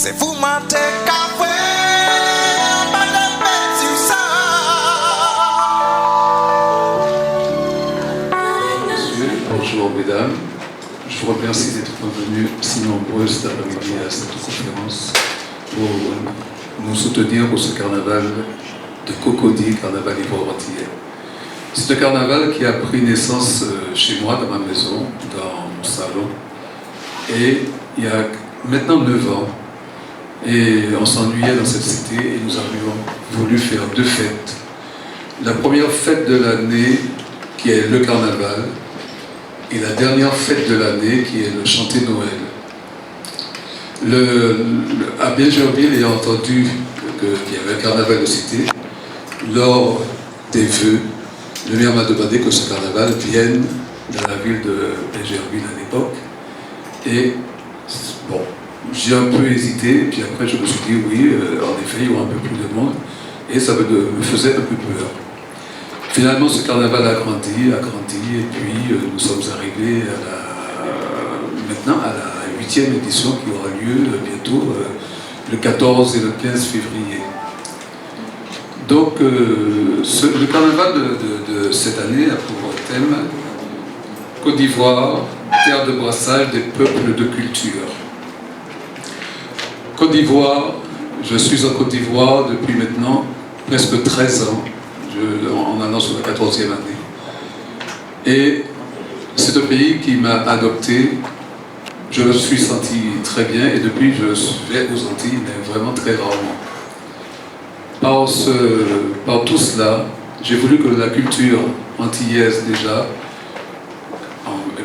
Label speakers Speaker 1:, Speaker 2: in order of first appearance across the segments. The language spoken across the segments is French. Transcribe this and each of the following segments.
Speaker 1: C'est vous mater café, pas de bête sur ça.
Speaker 2: Monsieur, bonjour mesdames. Je vous remercie d'être venus si nombreux cet après-midi à cette conférence pour nous soutenir pour ce carnaval de Cocody, carnaval ivoire-antillais. C'est un carnaval qui a pris naissance chez moi, dans ma maison, dans mon salon, et il y a maintenant 9 ans. Et on s'ennuyait dans cette cité et nous avions voulu faire 2 fêtes. La première fête de l'année, qui est le carnaval, et la dernière fête de l'année, qui est le chanté Noël. À Biengerville, ayant entendu qu'il y avait un carnaval de cité, lors des vœux, le maire m'a demandé que ce carnaval vienne dans la ville de Biengerville à l'époque. Et bon, j'ai un peu hésité, puis après je me suis dit oui, en effet, il y aura un peu plus de monde, et ça me faisait un peu peur. Finalement, ce carnaval a grandi, et puis nous sommes arrivés maintenant à la 8e édition qui aura lieu bientôt, le 14 et le 15 février. Donc, le carnaval de cette année a pour thème Côte d'Ivoire, terre de brassage des peuples de culture. Côte d'Ivoire, je suis en Côte d'Ivoire depuis maintenant presque 13 ans, en allant sur la 14e année. Et c'est un pays qui m'a adopté, je me suis senti très bien, et depuis je vais aux Antilles, mais vraiment très rarement. Par tout cela, j'ai voulu que la culture antillaise déjà,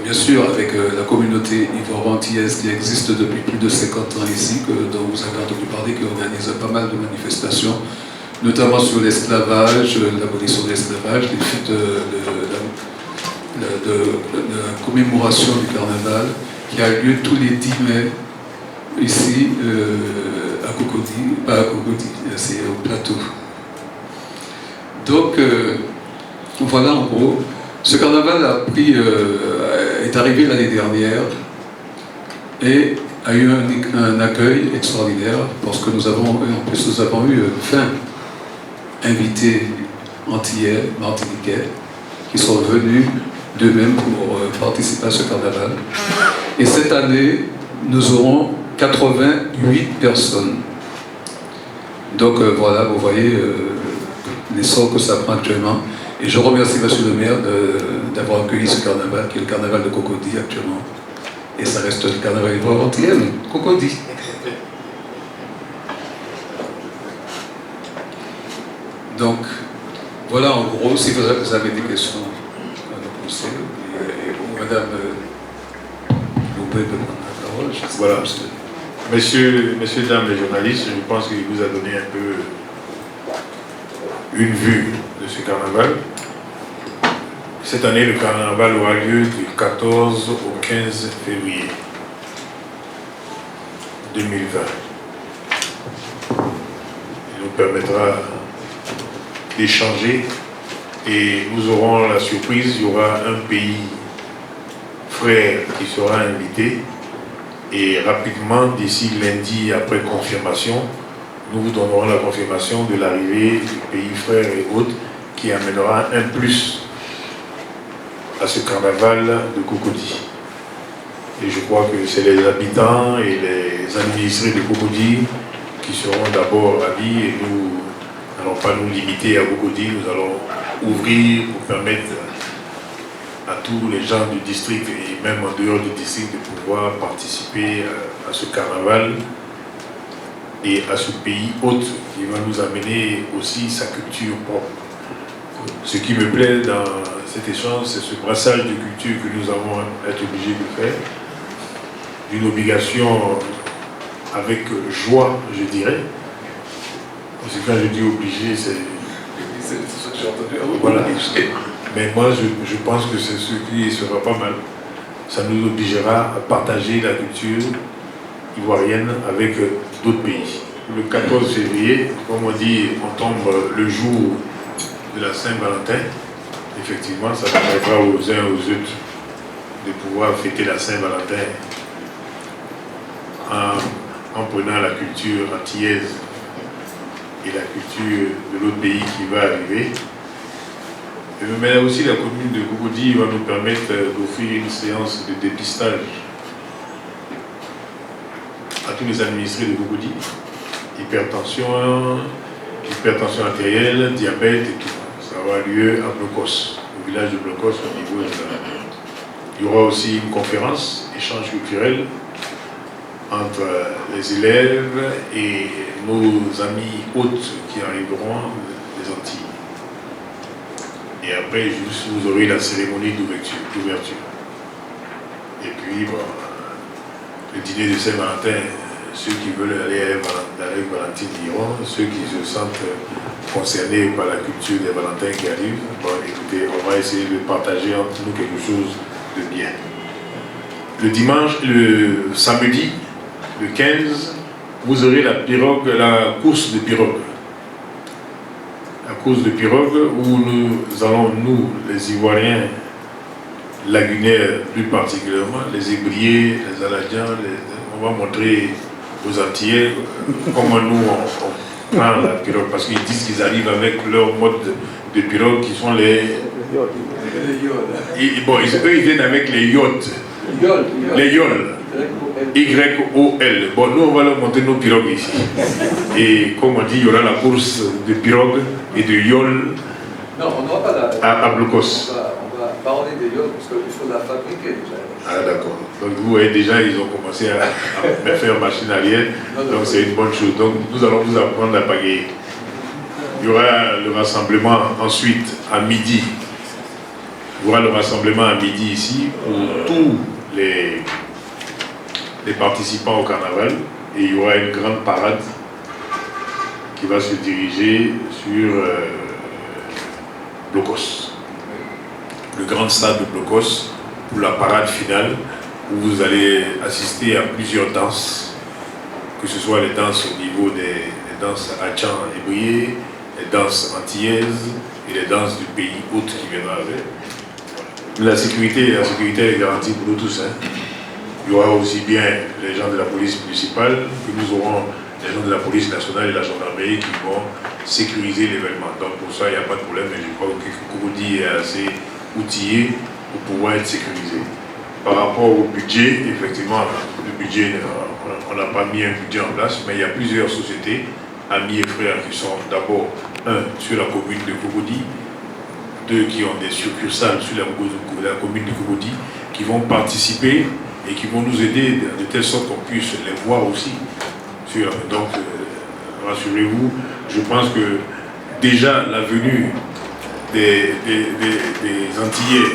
Speaker 2: bien sûr avec la communauté ivoiro-antillaise qui existe depuis plus de 50 ans ici, dont vous avez entendu parler, qui organise pas mal de manifestations, notamment sur l'esclavage, l'abolition de l'esclavage, les fêtes de la commémoration du carnaval, qui a lieu tous les 10 mai, ici, à Cocody, pas à Cocody, c'est au plateau. Donc, voilà en gros. Ce carnaval est arrivé l'année dernière et a eu un accueil extraordinaire parce que nous avons eu 20 invités antillais, martiniquais, qui sont venus d'eux-mêmes pour participer à ce carnaval. Et cette année, nous aurons 88 personnes. Donc voilà, vous voyez l'essor que ça prend actuellement. Et je remercie monsieur le maire d'avoir accueilli ce carnaval, qui est le carnaval de Cocody actuellement. Et ça reste le carnaval ivoire-antillais, Cocody. Donc, voilà en gros, si vous avez des questions à nous poser, et madame, vous pouvez prendre la parole.
Speaker 3: Voilà. Messieurs, dames les journalistes, je pense qu'il vous a donné un peu une vue de ce carnaval. Cette année, le carnaval aura lieu du 14 au 15 février 2020. Il nous permettra d'échanger et nous aurons la surprise, il y aura un pays frère qui sera invité et rapidement, d'ici lundi après confirmation, nous vous donnerons la confirmation de l'arrivée du pays frère et autres qui amènera un plus à ce carnaval de Cocody. Et je crois que c'est les habitants et les administrés de Cocody qui seront d'abord ravis et nous n'allons pas nous limiter à Cocody, nous allons ouvrir pour permettre à tous les gens du district et même en dehors du district de pouvoir participer à ce carnaval et à ce pays hôte qui va nous amener aussi sa culture propre. Ce qui me plaît dans cet échange, c'est ce brassage de culture que nous avons été obligés de faire, d'une obligation avec joie, je dirais. Parce que quand je dis obligé, c'est...
Speaker 2: C'est ce que j'ai entendu.
Speaker 3: Voilà. Mais moi, je pense que c'est ce qui sera pas mal. Ça nous obligera à partager la culture ivoirienne avec d'autres pays. Le 14 février, comme on dit, on tombe le jour de la Saint-Valentin. Effectivement, ça permettra aux uns et aux autres de pouvoir fêter la Saint-Valentin en prenant la culture antillaise et la culture de l'autre pays qui va arriver. Mais aussi la commune de Cocody va nous permettre d'offrir une séance de dépistage à tous les administrés de Cocody. Hypertension artérielle, diabète et tout. Ça aura lieu à Blocos, au village de Blocos au niveau de la... Il y aura aussi une conférence, échange culturel entre les élèves et nos amis hôtes qui arriveront des Antilles. Et après, juste, vous aurez la cérémonie d'ouverture. Et puis, bon, le dîner de Saint-Valentin, ceux qui veulent aller avec Valentine iront, ceux qui se sentent concernés par la culture des Valentins qui arrivent, bon, écoutez, on va essayer de partager entre nous quelque chose de bien. Le dimanche, le samedi, le 15, vous aurez la course de pirogue. La course de pirogue où nous allons, nous, les Ivoiriens, lagunaires plus particulièrement, les Ébriers, les Aladiens, on va montrer aux Antillais comment nous on prend la pirogue, parce qu'ils disent qu'ils arrivent avec leur mode de pirogue qui sont les... Bon, eux ils viennent avec les yachts, les yoles. Y-O-L. Bon, nous on va leur monter nos pirogues ici. Et comme on dit, il y aura la course de pirogues et de yoles.
Speaker 2: Non, on n'aura pas
Speaker 3: à Blocos.
Speaker 2: On va parler des yoles parce qu'il faut la fabriquer déjà.
Speaker 3: Ah d'accord. Donc vous voyez déjà, ils ont commencé à faire machine arrière. Donc c'est une bonne chose. Donc nous allons vous apprendre à pagayer. Il y aura le rassemblement ensuite à midi. Il y aura le rassemblement à midi ici pour tous les participants au carnaval, et il y aura une grande parade qui va se diriger sur Blocos, le grand stade de Blocos, pour la parade finale où vous allez assister à plusieurs danses, que ce soit les danses au niveau des danses Hatchan et Brié, les danses antillaises et les danses du pays hôte qui viendra avec. La sécurité est garantie pour nous tous. Il y aura aussi bien les gens de la police municipale, que nous aurons les gens de la police nationale et la gendarmerie qui vont sécuriser l'événement. Donc pour ça, il n'y a pas de problème, mais je crois que Cocody est assez outillé pour pouvoir être sécurisé. Par rapport au budget, effectivement, le budget, on n'a pas mis un budget en place, mais il y a plusieurs sociétés, amis et frères, qui sont d'abord, un, sur la commune de Cocody, deux, qui ont des succursales sur la commune de Cocody, qui vont participer et qui vont nous aider de telle sorte qu'on puisse les voir aussi. Donc, rassurez-vous, je pense que déjà la venue des Antillais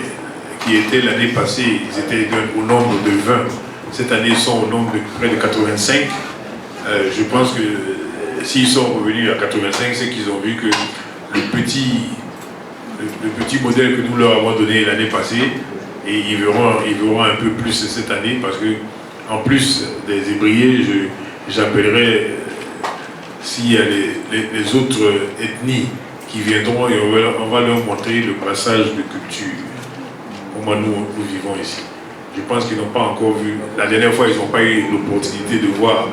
Speaker 3: qui étaient l'année passée, ils étaient au nombre de 20, cette année ils sont au nombre de près de 85. Je pense que s'ils sont revenus à 85, c'est qu'ils ont vu que le petit modèle que nous leur avons donné l'année passée, et ils verront un peu plus cette année, parce que en plus des Ébriers, j'appellerai s'il y a les autres ethnies qui viendront, et on va leur montrer le brassage de culture, comment nous vivons ici. Je pense qu'ils n'ont pas encore vu, la dernière fois ils n'ont pas eu l'opportunité de voir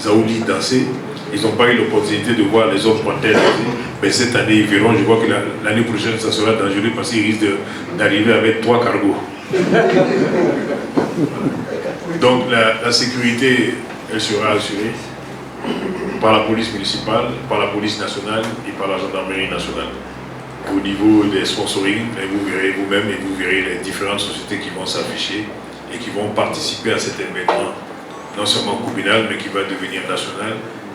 Speaker 3: Zaouli danser, ils n'ont pas eu l'opportunité de voir les autres panthères danser, mais cette année ils verront. Je vois que l'année prochaine ça sera dangereux parce qu'ils risquent d'arriver avec 3 cargos. Donc la sécurité, elle sera assurée par la police municipale, par la police nationale et par la gendarmerie nationale. Au niveau des sponsoring, vous verrez vous-même et vous verrez les différentes sociétés qui vont s'afficher et qui vont participer à cet événement, non seulement communal, mais qui va devenir national,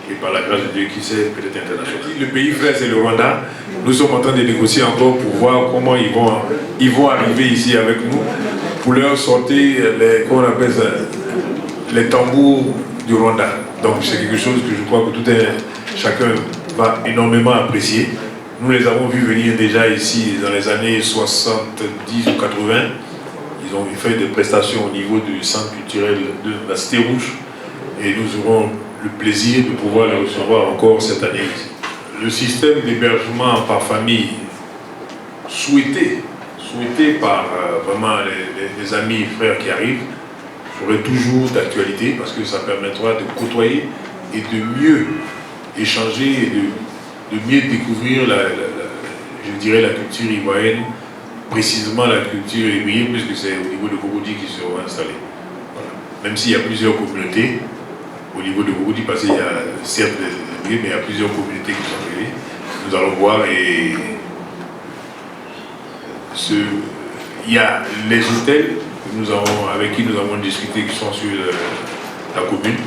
Speaker 3: et par la grâce de Dieu, qui sait, peut-être international. Le pays frère, c'est le Rwanda. Nous sommes en train de négocier encore pour voir comment ils vont arriver ici avec nous, pour leur sortir comment on appelle ça, les tambours du Rwanda. Donc c'est quelque chose que je crois que chacun va énormément apprécier. Nous les avons vus venir déjà ici dans les années 70 ou 80. Ils ont fait des prestations au niveau du centre culturel de la Cité Rouge. Et nous aurons le plaisir de pouvoir les recevoir encore cette année. Le système d'hébergement par famille souhaité par vraiment les amis et frères qui arrivent, serait toujours d'actualité parce que ça permettra de côtoyer et de mieux échanger et de mieux découvrir je dirais la culture ivoirienne, précisément la culture ébrienne, puisque c'est au niveau de Cocody qui seront installés. Voilà. Même s'il y a plusieurs communautés au niveau de Cocody, parce qu'il y a certes des ébriens, mais il y a plusieurs communautés qui sont arrivées. Nous allons voir et il y a les hôtels avec qui nous avons discuté qui sont sur la commune,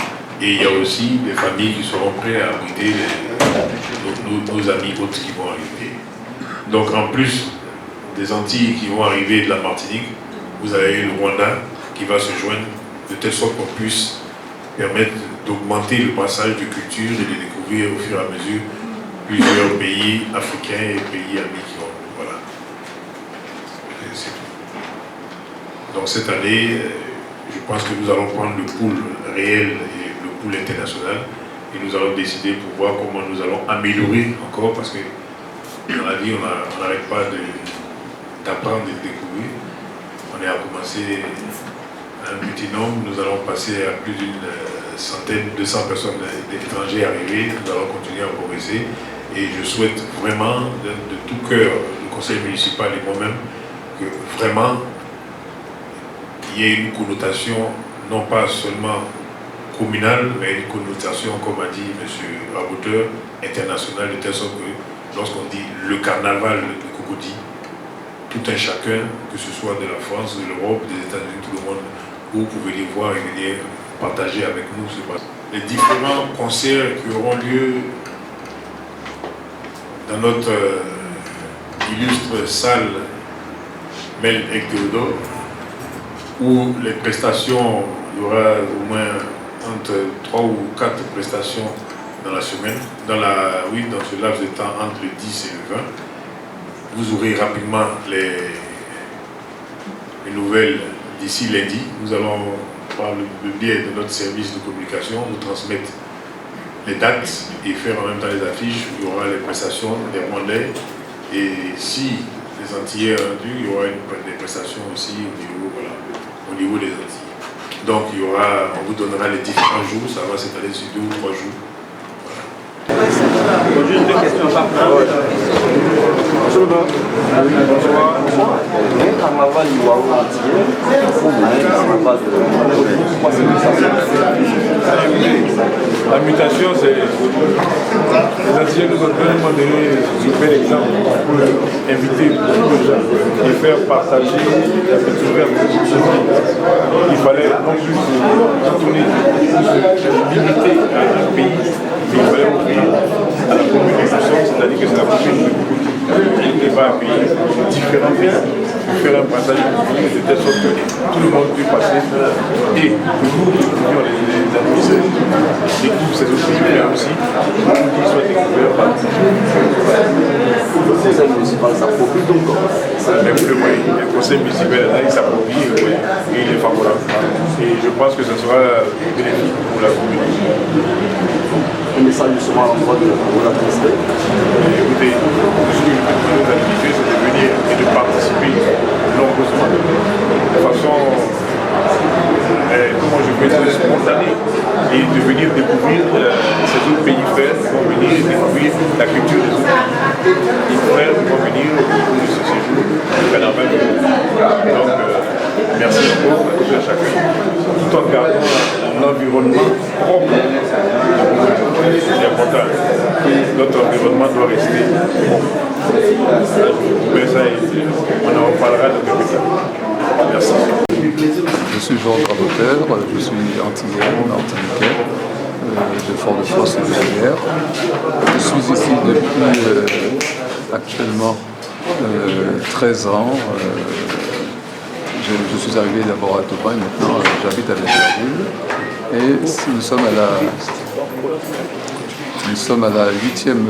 Speaker 3: et il y a aussi des familles qui seront prêtes à abriter nos amis autres qui vont arriver. Donc en plus des Antilles qui vont arriver de la Martinique, vous avez le Rwanda qui va se joindre de telle sorte qu'on puisse permettre d'augmenter le passage de culture et de découvrir au fur et à mesure plusieurs pays africains et pays amis qui vont. Voilà. C'est tout. Donc cette année, je pense que nous allons prendre le pool réel et le pool international et nous allons décider pour voir comment nous allons améliorer encore, parce que dans la vie, on n'arrête pas d'apprendre et de découvrir. On est à commencer à un petit nombre, nous allons passer à plus d'une centaine, 200 personnes étrangères arrivées, nous allons continuer à progresser et je souhaite vraiment de tout cœur, le conseil municipal et moi-même, que vraiment il y ait une connotation non pas seulement communale, mais une connotation, comme a dit M. Raboteur, internationale, de telle sorte que lorsqu'on dit le carnaval de Cocody, tout un chacun, que ce soit de la France, de l'Europe, des États-Unis, tout le monde, vous pouvez les voir et venir partager avec nous ce passage. Les différents concerts qui auront lieu dans notre illustre salle Mel et Théodore, où les prestations, il y aura au moins entre 3 ou 4 prestations dans la semaine, dans ce laps de temps entre le 10 et le 20. Vous aurez rapidement les nouvelles d'ici lundi. Nous allons, par le biais de notre service de communication, vous transmettre les dates et faire en même temps les affiches. Il y aura les prestations des Rwandais et si les Antillais ont dû, il y aura des prestations aussi au niveau des Antilles. Donc on vous donnera les différents jours, ça va s'étaler sur 2 ou 3 jours.
Speaker 4: Juste deux questions par parole. Un carnaval ivoiro-antillais,
Speaker 5: la mutation, c'est. Les Antillais nous ont tellement donné un bel exemple pour inviter beaucoup de gens et faire partager la culture verte. Il fallait non plus se tourner, se limiter à un pays, mais il fallait offrir à la commune de c'est-à-dire que c'est la commune qui va accueillir différents pays pour faire un passage de telle sorte que tout le monde peut passer et que nous découvrions les administrés, découvrent ces autres pays, mais aussi qu'ils soient découverts par
Speaker 4: le conseil municipal s'approprie donc.
Speaker 5: le conseil municipal là, il s'approprie et il est favorable. Et je pense que ce sera bénéfique pour la commune.
Speaker 4: Un message justement à l'endroit de vos administrés.
Speaker 5: Écoutez, ce que je peux demander aux administrés, c'est de venir et de participer nombreusement, de façon, comment je peux dire, spontanée, et de venir découvrir ces autres pays frères qui vont venir découvrir la culture des autres pays. Les frères qui vont venir au cours de ce séjour du carnaval. Donc, merci encore à tout à chacun, tout en gardant un environnement propre. C'est important. Notre environnement doit rester bon. Mais ça, on en reparlera de quelque temps. Merci.
Speaker 2: Je suis Georges Raboteur, je suis antillais, martiniquais, de Fort-de-France et de Chilière. Je suis ici depuis actuellement 13 ans. Je suis arrivé d'abord à Topan et maintenant j'habite à Libreville. Et nous sommes à la 8e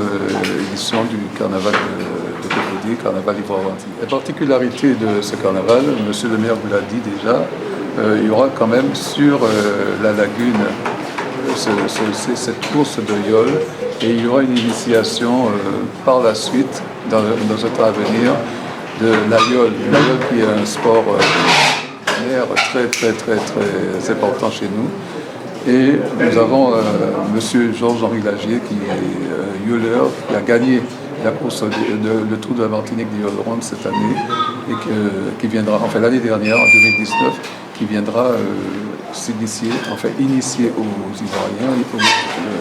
Speaker 2: édition du carnaval de Cocody, carnaval ivoire-antillais. La particularité de ce carnaval, monsieur le maire vous l'a dit déjà, il y aura quand même sur la lagune cette course de yole et il y aura une initiation par la suite dans notre avenir de la yole qui est un sport
Speaker 6: manière très importante chez nous. Et nous avons M. Georges-Henri Lagier, qui est hurleur, qui a gagné la course, le Tour de la Martinique des Hurlerons cette année, et qui viendra, enfin l'année dernière, en 2019, qui viendra initier aux Ivoiriens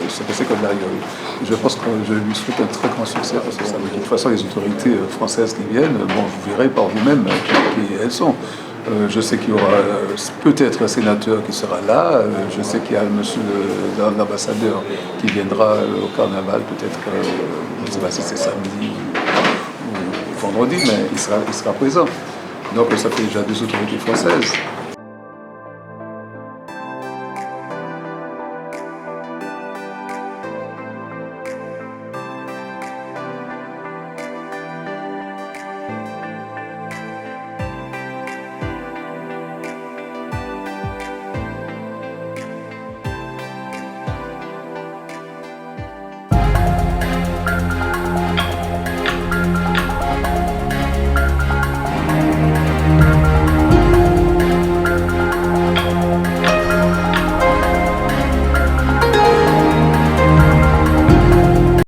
Speaker 6: ce que c'est que l'aïeul. Je pense que je lui souhaite un très grand succès, parce que ça, de toute façon, les autorités françaises qui viennent, bon, vous verrez par vous-même qui elles sont. Je sais qu'il y aura peut-être un sénateur qui sera là. Je sais qu'il y a monsieur l'ambassadeur qui viendra au carnaval, peut-être, je ne sais pas si c'est samedi ou vendredi, mais il sera présent. Donc ça fait déjà 2 autorités françaises.